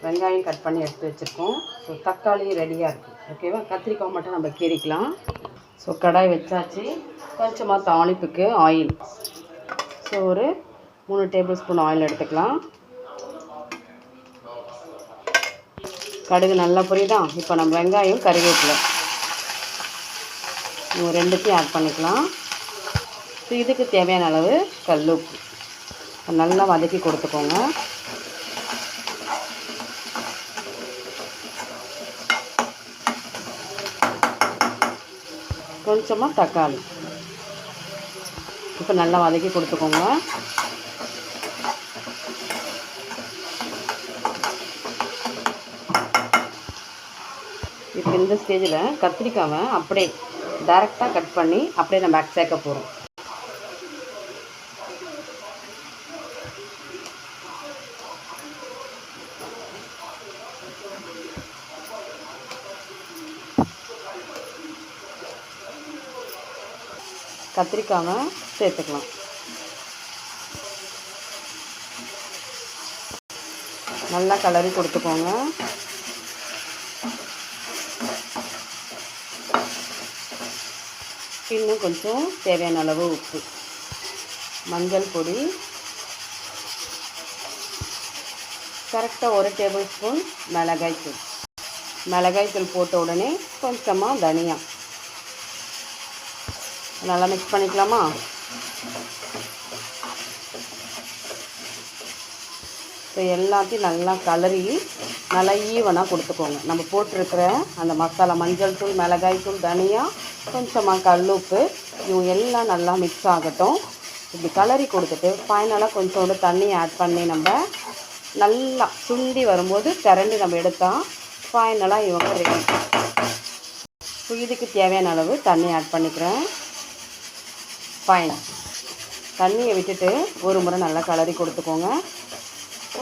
வெங்காயம் கட் பண்ணி எடுத்து வச்சுருக்கோம். ஸோ தக்காளி ரெடியாக இருக்குது. ஓகேவா, கத்திரிக்காய் மட்டும் நம்ம கீறிக்கலாம். ஸோ கடாய் வச்சாச்சு. கொஞ்சமாக தாளிப்புக்கு ஆயில். ஸோ ஒரு 3 டேபிள் ஸ்பூன் ஆயில் எடுத்துக்கலாம். கடுகு நல்லா புரியுதா? இப்போ நம்ம வெங்காயம் கருவேப்பிலை ரெண்டுத்தையும் ஆட் பண்ணிக்கலாம். ஸோ இதுக்கு தேவையான அளவு கல்லுப்பு நல்லா வதக்கி கொடுத்துக்கோங்க. கொஞ்சமாக தக்காளி இப்போ நல்லா வதக்கி கொடுத்துக்கோங்க. இப்போ இந்த ஸ்டேஜில் கத்திரிக்காவை அப்படியே டைரெக்டாக கட் பண்ணி அப்படியே நம்ம சேர்க்க போகிறோம். கத்திரிக்காவை சேர்த்துக்கலாம். நல்லா கலரி கொடுத்துக்கோங்க. இன்னும் கொஞ்சம் தேவையான அளவு உப்பு, மஞ்சள் பொடி கரெக்டாக 1 டேபிள் ஸ்பூன் மிளகாய்த்தூள் போட்ட உடனே கொஞ்சமாக தனியா நல்லா மிக்ஸ் பண்ணிக்கலாமா? ஸோ எல்லாத்தையும் நல்லா கலரி நல்லா ஈவனாக கொடுத்துக்கோங்க. நம்ம போட்டிருக்கிற அந்த மசாலா மஞ்சள் தூள், மிளகாய்த்தூள், தனியா, கொஞ்சமாக கல்லுப்பு இவங்க எல்லாம் நல்லா மிக்ஸ் ஆகட்டும். இப்படி கலரி கொடுத்துட்டு ஃபைனலாக கொஞ்சோண்டு தண்ணி ஆட் பண்ணி நம்ம நல்லா சுண்டி வரும்போது திரண்டு நம்ம எடுத்தால் ஃபைனலாக இவங்க ரெடி. ஸோ இதுக்கு தேவையான அளவு தண்ணி ஆட் பண்ணிக்கிறேன். ஃபைன், தண்ணியை விட்டுட்டு ஒரு முறை நல்லா கலரி கொடுத்துக்கோங்க.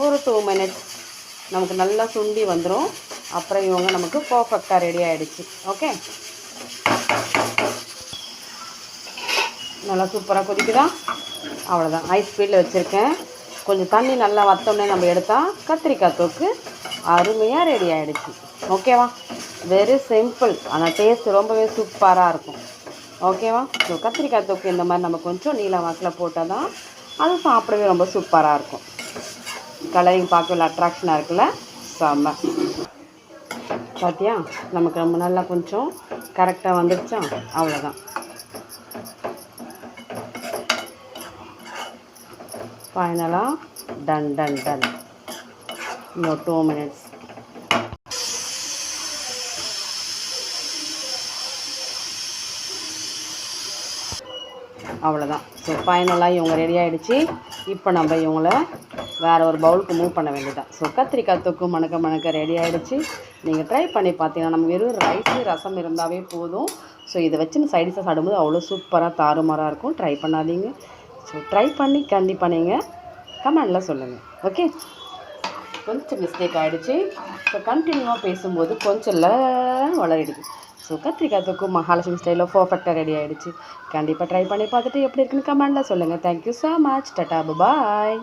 ஒரு 2 மினிட்ஸ் நமக்கு நல்லா சுண்டி வந்துடும். அப்புறம் இவங்க நமக்கு பர்ஃபெக்டாக ரெடி ஆகிடுச்சு. ஓகே, நல்லா சூப்பராக கொதிக்குதா? அவ்வளோதான், ஹை ஸ்பீடில் வச்சுருக்கேன். கொஞ்சம் தண்ணி நல்லா வற்றோன்னே நம்ம எடுத்தால் கத்திரிக்காய் தொக்கு அருமையாக ரெடி ஆகிடுச்சு. ஓகேவா, வெரி சிம்பிள், ஆனால் டேஸ்ட் ரொம்பவே சூப்பராக இருக்கும். ஓகேவா, ஸோ கத்திரிக்காய் தொக்கு இந்த மாதிரி நம்ம கொஞ்சம் நீல வாக்கில் போட்டால் தான் அது சாப்பிடவே ரொம்ப சூப்பராக இருக்கும். கலரிங் பார்க்கல அட்ராக்ஷனாக இருக்குல்ல, செம்ம. பார்த்தியா, நமக்கு ரொம்ப நல்லா கொஞ்சம் கரெக்டாக வந்துடுச்சா? அவ்வளோதான், ஃபைனலாக டன். இன்னும் 2 மினிட்ஸ். அவ்வளோதான். ஸோ ஃபைனலாக இவங்க ரெடி ஆகிடுச்சு. இப்போ நம்ம இவங்கள வேறு ஒரு பவுலுக்கு மூவ் பண்ண வேண்டியதான். ஸோ கத்திரிக்காய் தொக்கு மணக்க ரெடி ஆகிடுச்சு. நீங்கள் ட்ரை பண்ணி பார்த்தீங்கன்னா நம்ம வெறும் ரைஸு ரசம் இருந்தாவே போதும். ஸோ இதை வச்சு சைடிஷாக சாப்பிடும்போது அவ்வளோ சூப்பராக தாறுமாறாக இருக்கும். ட்ரை பண்ணாதீங்க. ஸோ ட்ரை பண்ணி கண்டிப்பாக நீங்கள் கமெண்டில் சொல்லுங்கள். ஓகே, கொஞ்சம் மிஸ்டேக் ஆகிடுச்சு. ஸோ கண்டினியூவாக பேசும்போது கொஞ்சம் வளரிடுது. ஸோ கத்திரிக்காய் தொக்கு மகாலட்சுமி ஸ்டைலில் பர்ஃபெக்டாக ரெடி ஆகிடுச்சு. கண்டிப்பாக ட்ரை பண்ணி பார்த்துட்டு எப்படி இருக்குன்னு கமெண்டில் சொல்லுங்கள். Thank you so much. டாடா, பாய்.